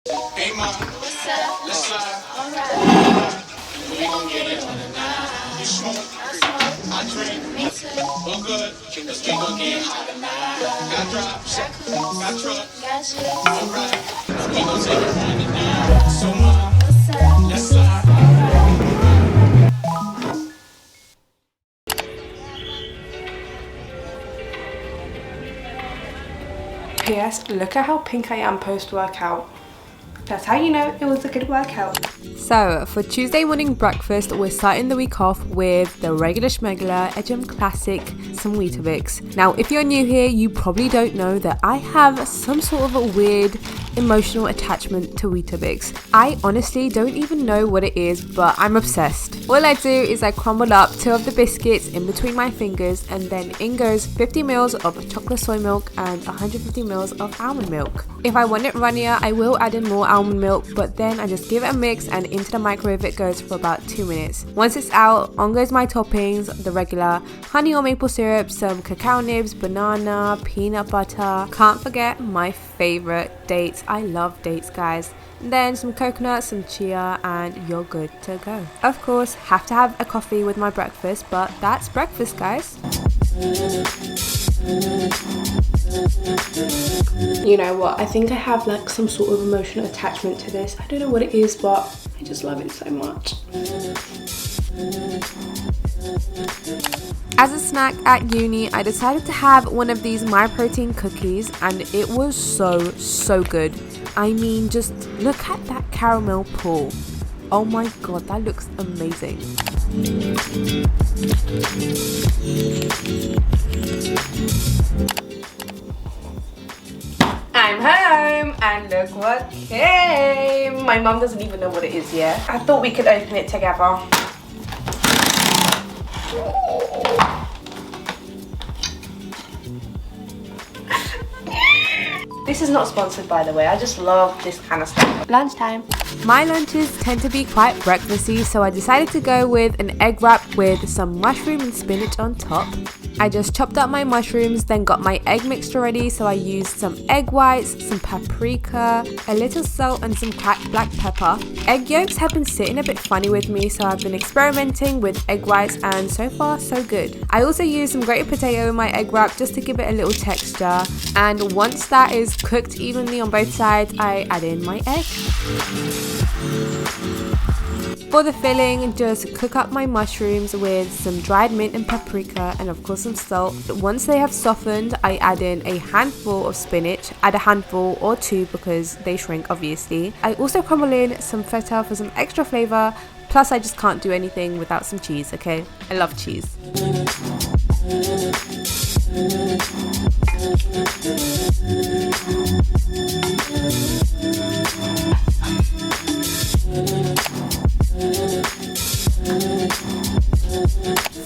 Hey ma, what's up? Let's slide. Alright. We gon' get it on the night. You smoke, I drink. Me too. Well good, cause we gon' get hot tonight. Got drops, got truck, got you. Alright. We gon' take it on the night. So ma, what's up? Let's slide. P.S. Look at how pink I am post-workout. That's how you know it was a good workout. So, for Tuesday morning breakfast, we're starting the week off with the regular schmegular Ecem Classic, some weetabix. Now, if you're new here, you probably don't know that I have some sort of a weird emotional attachment to weetabix. I honestly don't even know what it is, but I'm obsessed. All I do is I crumble up 2 of the biscuits in between my fingers, and then in goes 50 ml of chocolate soy milk and 150 ml of almond milk. If I want it runnier, I will add in more almond milk, but then I just give it a mix and into the microwave it goes for about 2 minutes. Once it's out, on goes my toppings, the regular honey or maple syrup, some cacao nibs, banana, peanut butter. Can't forget my favorite, dates. I love dates, guys. And then some coconut, some chia, and you're good to go. Of course, have to have a coffee with my breakfast, but that's breakfast, guys. You know what, I think I have like some sort of emotional attachment to this. I don't know what it is, but I just love it so much. As a snack at uni, I decided to have one of these My Protein cookies, and it was so good. I mean, just look at that caramel pull. Oh my god, that looks amazing. I'm home, and look what came. My mum doesn't even know what it is yet. I thought we could open it together. This is not sponsored, by the way. I just love this kind of stuff. Lunchtime. My lunches tend to be quite breakfasty, so I decided to go with an egg wrap with some mushroom and spinach on top. I just chopped up my mushrooms, then got my egg mixture ready, so I used some egg whites, some paprika, a little salt and some cracked black pepper. Egg yolks have been sitting a bit funny with me, so I've been experimenting with egg whites, and so far so good. I also used some grated potato in my egg wrap just to give it a little texture, and once that is cooked evenly on both sides, I add in my egg. For the filling, just cook up my mushrooms with some dried mint and paprika, and of course some salt. Once they have softened, I add in a handful of spinach. Add a handful or 2 because they shrink, obviously. I also crumble in some feta for some extra flavour. Plus, I just can't do anything without some cheese, okay? I love cheese.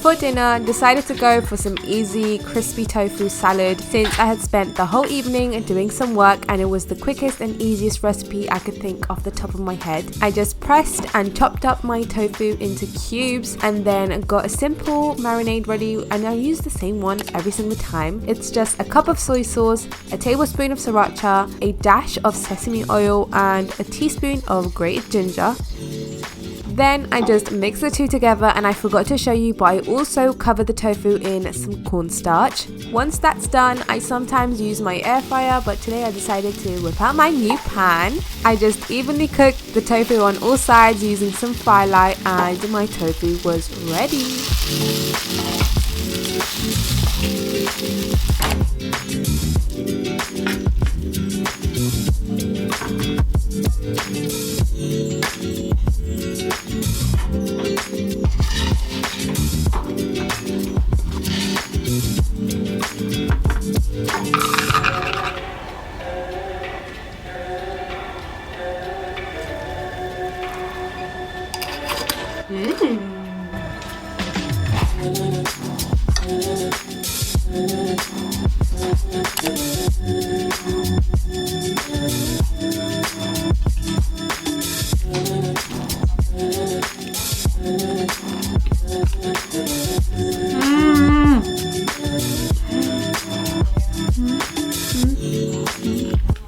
For dinner, decided to go for some easy crispy tofu salad since I had spent the whole evening doing some work and it was the quickest and easiest recipe I could think off the top of my head. I just pressed and chopped up my tofu into cubes and then got a simple marinade ready, and I use the same one every single time. It's just a cup of soy sauce, a tablespoon of sriracha, a dash of sesame oil and a teaspoon of grated ginger. Then I just mix the two together, and I forgot to show you, but I also cover the tofu in some cornstarch. Once that's done, I sometimes use my air fryer, but today I decided to whip out my new pan. I just evenly cooked the tofu on all sides using some firelight, and my tofu was ready.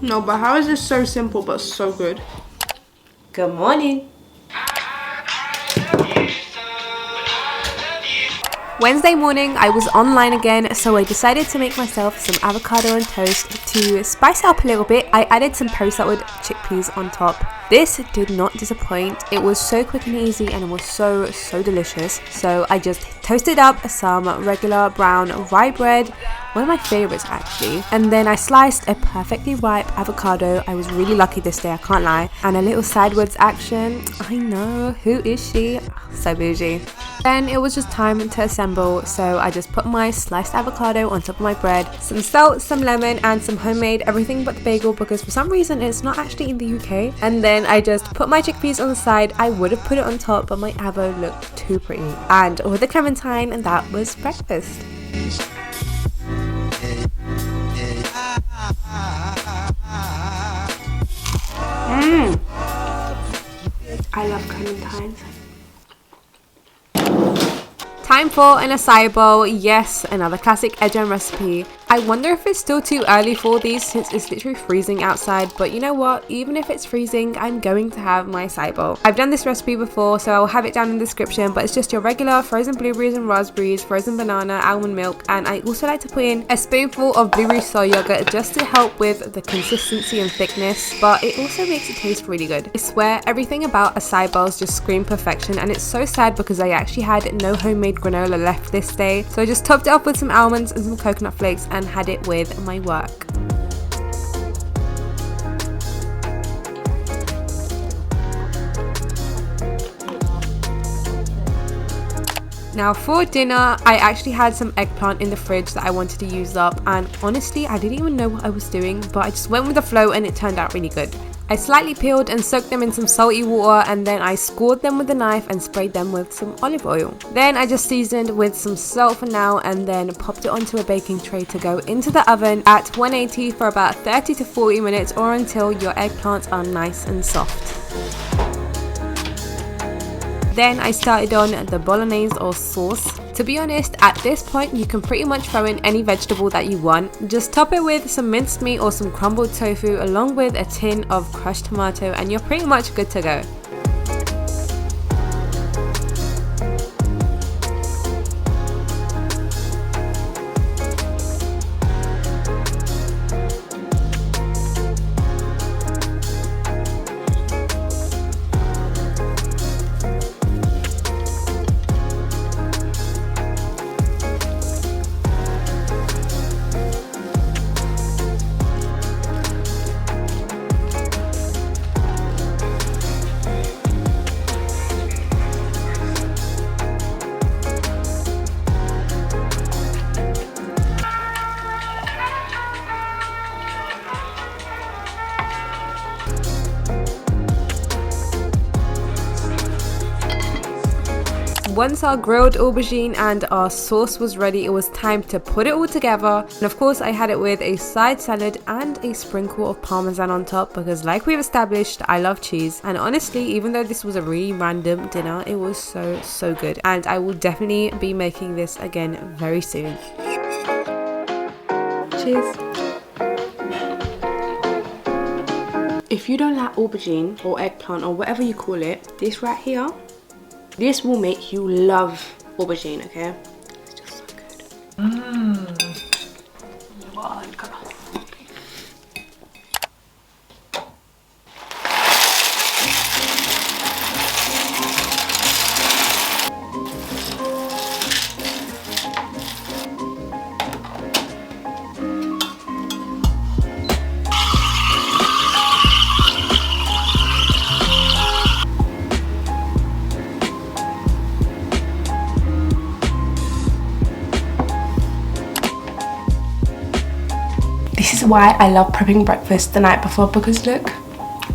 No No, but how is this so simple but so good? Good morning. Wednesday morning, I was online again, so I decided to make myself some avocado and toast. To spice it up a little bit, I added some post-salad chickpeas on top. This did not disappoint. It was so quick and easy, and it was so delicious. So I just toasted up some regular brown rye bread, one of my favorites actually, and then I sliced a perfectly ripe avocado. I was really lucky this day, I can't lie, and a little sideways action. I know, who is she? So bougie. Then it was just time to assemble, so I just put my sliced avocado on top of my bread, some salt, some lemon, and some homemade everything but the bagel, because for some reason it's not actually in the UK. And then I just put my chickpeas on the side. I would have put it on top, but my avo looked too pretty. And with the clementine, and that was breakfast. I love clementines. Time for an acai bowl. Yes, another classic Ecem recipe. I wonder if it's still too early for these since it's literally freezing outside, but you know what, even if it's freezing, I'm going to have my acai bowl. I've done this recipe before, so I'll have it down in the description, but it's just your regular frozen blueberries and raspberries, frozen banana, almond milk, and I also like to put in a spoonful of blueberry soy yogurt just to help with the consistency and thickness, but it also makes it taste really good. I swear everything about acai bowls just scream perfection, and it's so sad because I actually had no homemade granola left this day, so I just topped it up with some almonds and some coconut flakes and had it with my work. Now for dinner, I actually had some eggplant in the fridge that I wanted to use up, and honestly I didn't even know what I was doing, but I just went with the flow and it turned out really good. I slightly peeled and soaked them in some salty water, and then I scored them with a knife and sprayed them with some olive oil. Then I just seasoned with some salt for now, and then popped it onto a baking tray to go into the oven at 180 for about 30 to 40 minutes, or until your eggplants are nice and soft. Then I started on the bolognese or sauce. To be honest, at this point you can pretty much throw in any vegetable that you want. Just top it with some minced meat or some crumbled tofu along with a tin of crushed tomato, and you're pretty much good to go. Once our grilled aubergine and our sauce was ready, it was time to put it all together. And of course I had it with a side salad and a sprinkle of parmesan on top, because like we've established, I love cheese. And honestly, even though this was a really random dinner, it was so good, and I will definitely be making this again very soon. Cheers. If you don't like aubergine or eggplant or whatever you call it, this right here, this will make you love aubergine, okay? It's just so good. Wow, look at that. This is why I love prepping breakfast the night before, because look,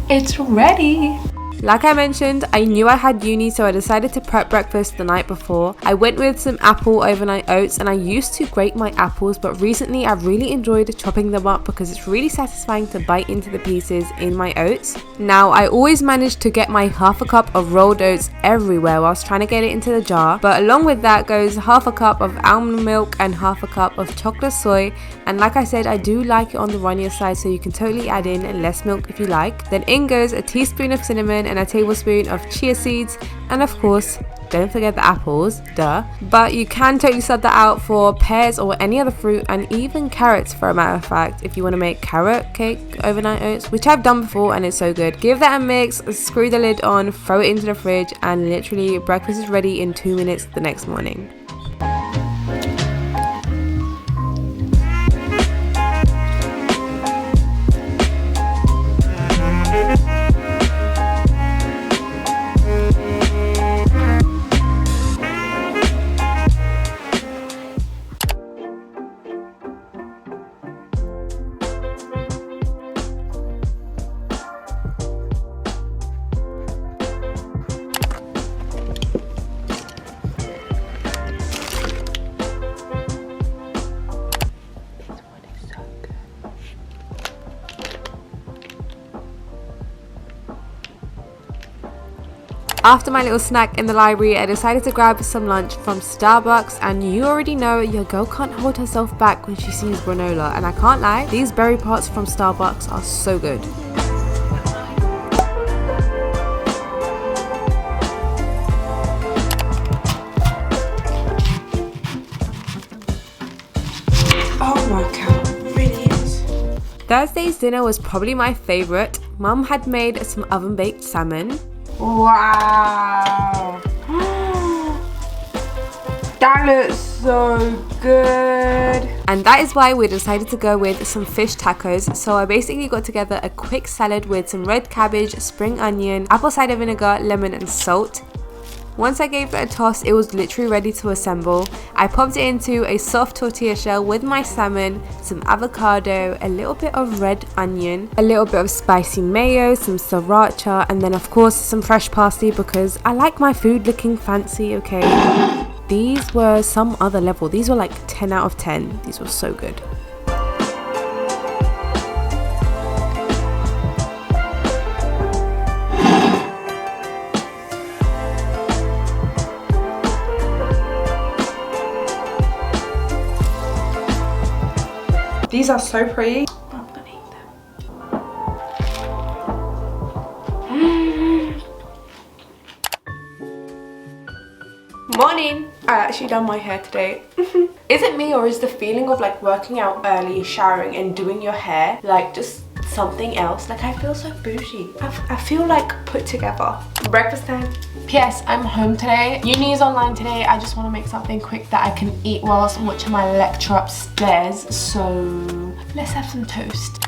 it's ready. Like I mentioned, I knew I had uni, so I decided to prep breakfast the night before. I went with some apple overnight oats, and I used to grate my apples, but recently I've really enjoyed chopping them up because it's really satisfying to bite into the pieces in my oats. Now, I always manage to get my half a cup of rolled oats everywhere whilst trying to get it into the jar, but along with that goes half a cup of almond milk and half a cup of chocolate soy, and like I said, I do like it on the runnier side, so you can totally add in less milk if you like. Then in goes a teaspoon of cinnamon and a tablespoon of chia seeds, and of course don't forget the apples, duh. But you can totally sub that out for pears or any other fruit, and even carrots for a matter of fact, if you want to make carrot cake overnight oats, which I've done before and it's so good. Give that a mix, screw the lid on, throw it into the fridge, and literally breakfast is ready in 2 minutes the next morning. After my little snack in the library, I decided to grab some lunch from Starbucks, and you already know your girl can't hold herself back when she sees granola, and I can't lie, these berry pots from Starbucks are so good. Oh my god, it really is. Thursday's dinner was probably my favourite. Mum had made some oven baked salmon. Wow. That looks so good. And that is why we decided to go with some fish tacos. So I basically got together a quick salad with some red cabbage, spring onion, apple cider vinegar, lemon and salt. Once I gave it a toss, it was literally ready to assemble. I popped it into a soft tortilla shell with my salmon, some avocado, a little bit of red onion, a little bit of spicy mayo, some sriracha, and then of course some fresh parsley because I like my food looking fancy, okay? These were some other level. These were like 10 out of 10. These were so good. These are so pretty. I'm gonna eat them. Morning. I actually done my hair today. Is it me, or is the feeling of like working out early, showering and doing your hair like just something else? Like I feel so bougie. I feel like put together. Breakfast time. P.S. I'm home today. Uni is online today. I just want to make something quick that I can eat whilst watching my lecture upstairs. So let's have some toast.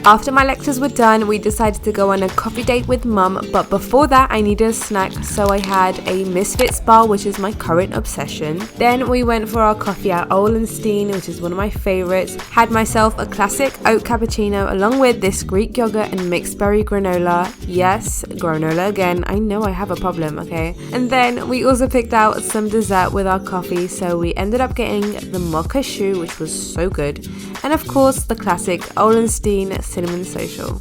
After my lectures were done, we decided to go on a coffee date with mum, but before that I needed a snack, so I had a Misfits bar, which is my current obsession. Then we went for our coffee at Olenstein, which is one of my favourites. Had myself a classic oat cappuccino along with this Greek yogurt and mixed berry granola. Yes, granola again, I know I have a problem, okay? And then we also picked out some dessert with our coffee, so we ended up getting the mocha choux, which was so good. And of course the classic Olenstein cinnamon social.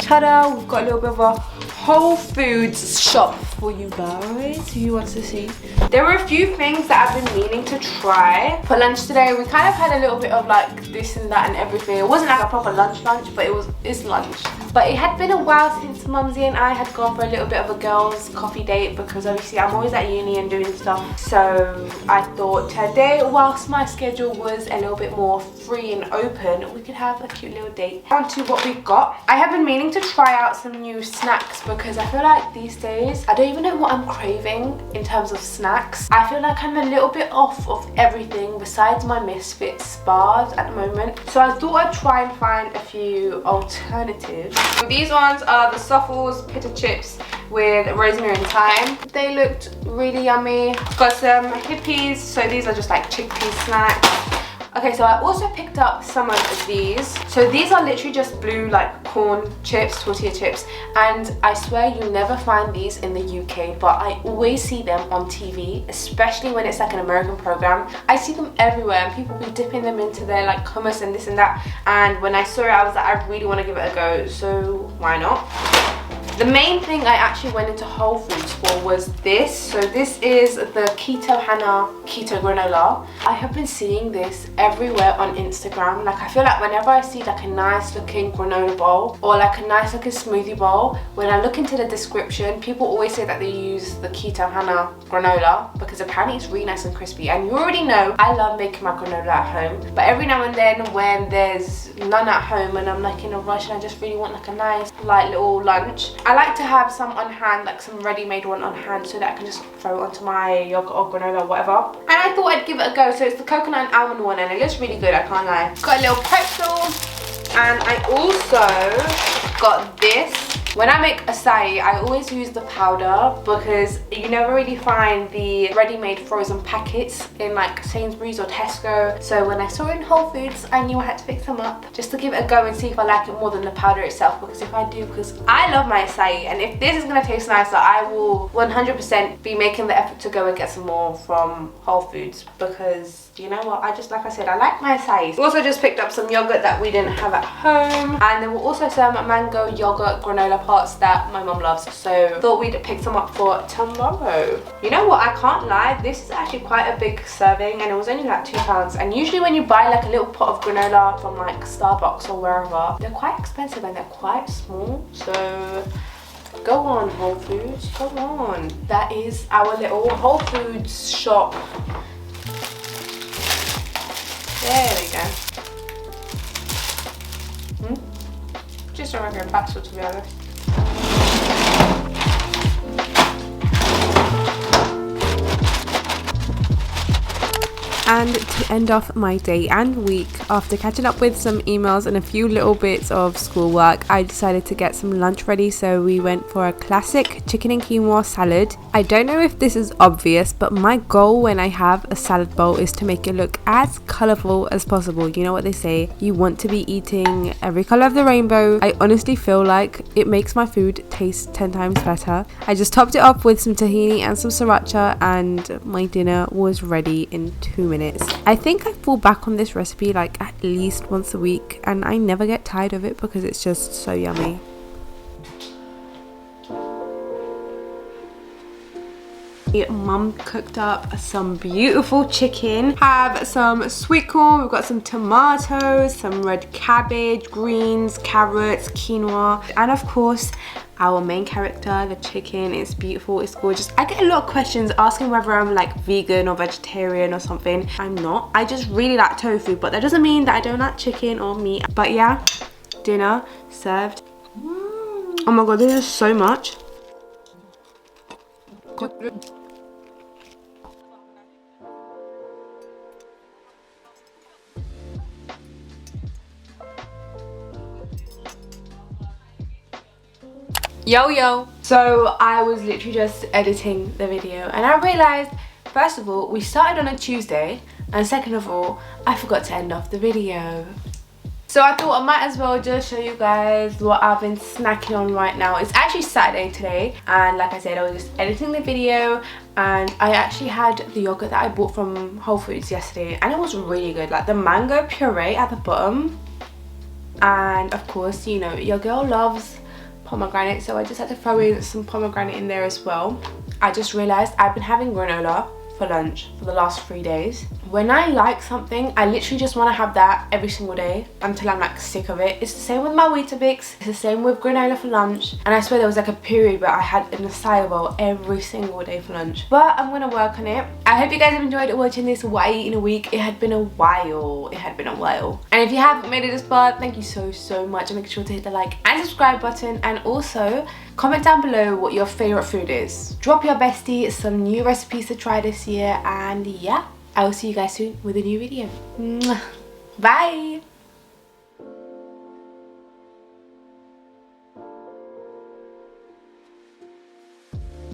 Ta-da! We've got a little bit of a Whole Foods shop for you guys who wants to see. There were a few things that I've been meaning to try for lunch today. We kind of had a little bit of like this and that and everything. It wasn't like a proper lunch, but it's lunch. But it had been a while since Mumsy and I had gone for a little bit of a girls' coffee date, because obviously I'm always at uni and doing stuff. So I thought today, whilst my schedule was a little bit more free and open, we could have a cute little date. On to what we got. I have been meaning to try out some new snacks because I feel like these days I don't even know what I'm craving in terms of snacks. I feel like I'm a little bit off of everything besides my Misfits bars at the moment. So I thought I'd try and find a few alternatives. These ones are the Suffles pita chips with rosemary and thyme. They looked really yummy. Got some hippies, so these are just like chickpea snacks. Okay, so I also picked up some of these. So these are literally just blue like corn chips, tortilla chips, and I swear you never find these in the UK, but I always see them on TV, especially when it's like an American program. I see them everywhere and people be dipping them into their like hummus and this and that, and when I saw it I was like, I really want to give it a go, so why not? The main thing I actually went into Whole Foods for was this. So this is the Keto Hana Keto Granola. I have been seeing this everywhere on Instagram. Like I feel like whenever I see like a nice looking granola bowl or like a nice looking smoothie bowl, when I look into the description, people always say that they use the Keto Hana granola because apparently it's really nice and crispy. And you already know I love making my granola at home, but every now and then when there's none at home and I'm like in a rush and I just really want like a nice light little lunch, I like to have some on hand, like some ready-made one on hand, so that I can just throw it onto my yogurt or granola or whatever. And I thought I'd give it a go. So it's the coconut and almond one and it looks really good, I can't lie. Got a little pretzel, and I also got this. When I make acai, I always use the powder because you never really find the ready-made frozen packets in like Sainsbury's or Tesco. So when I saw it in Whole Foods, I knew I had to pick some up just to give it a go and see if I like it more than the powder itself. Because if I do, because I love my acai, and if this is going to taste nicer, I will 100% be making the effort to go and get some more from Whole Foods, because you know what, like I said, I like my acai. Also just picked up some yogurt that we didn't have at home, and there were also some mango yogurt granola pots that my mum loves, so thought we'd pick some up for tomorrow. You know what, I can't lie, this is actually quite a big serving and it was only like £2. And usually when you buy like a little pot of granola from like Starbucks or wherever, they're quite expensive and they're quite small. So go on Whole Foods, go on. That is our little Whole Foods shop. There we go. Just a regular battle, to be honest. And to end off my day and week, after catching up with some emails and a few little bits of schoolwork, I decided to get some lunch ready. So we went for a classic chicken and quinoa salad. I don't know if this is obvious, but my goal when I have a salad bowl is to make it look as colourful as possible. You know what they say, you want to be eating every colour of the rainbow. I honestly feel like it makes my food taste 10 times better. I just topped it off with some tahini and some sriracha, and my dinner was ready in 2 minutes. I think I fall back on this recipe like at least once a week, and I never get tired of it because it's just so yummy. Mum cooked up some beautiful chicken. Have some sweet corn, we've got some tomatoes, some red cabbage, greens, carrots, quinoa, and of course our main character, the chicken. It's beautiful, it's gorgeous. I get a lot of questions asking whether I'm like vegan or vegetarian or something. I'm not. I just really like tofu, but that doesn't mean that I don't like chicken or meat. But yeah, dinner served. Oh my god, this is so much. Yo. So I was literally just editing the video and I realized, first of all, we started on a Tuesday, and second of all, I forgot to end off the video. So I thought I might as well just show you guys what I've been snacking on right now. It's actually Saturday today, and like I said, I was just editing the video, and I actually had the yogurt that I bought from Whole Foods yesterday, and it was really good. Like the mango puree at the bottom, and of course, you know, your girl loves pomegranate, so I just had to throw in some pomegranate in there as well. I just realized I've been having granola for lunch for the last 3 days. When I like something, I literally just want to have that every single day until I'm like sick of it. It's the same with my weetabix, it's the same with granola for lunch, and I swear there was like a period where I had an acai bowl every single day for lunch. But I'm gonna work on it. I hope you guys have enjoyed watching this what I eat in a week. It had been a while. And if you haven't made it this far, thank you so much, and make sure to hit the like and subscribe button, and also comment down below what your favorite food is. Drop your bestie some new recipes to try this year, and yeah, I will see you guys soon with a new video. Bye.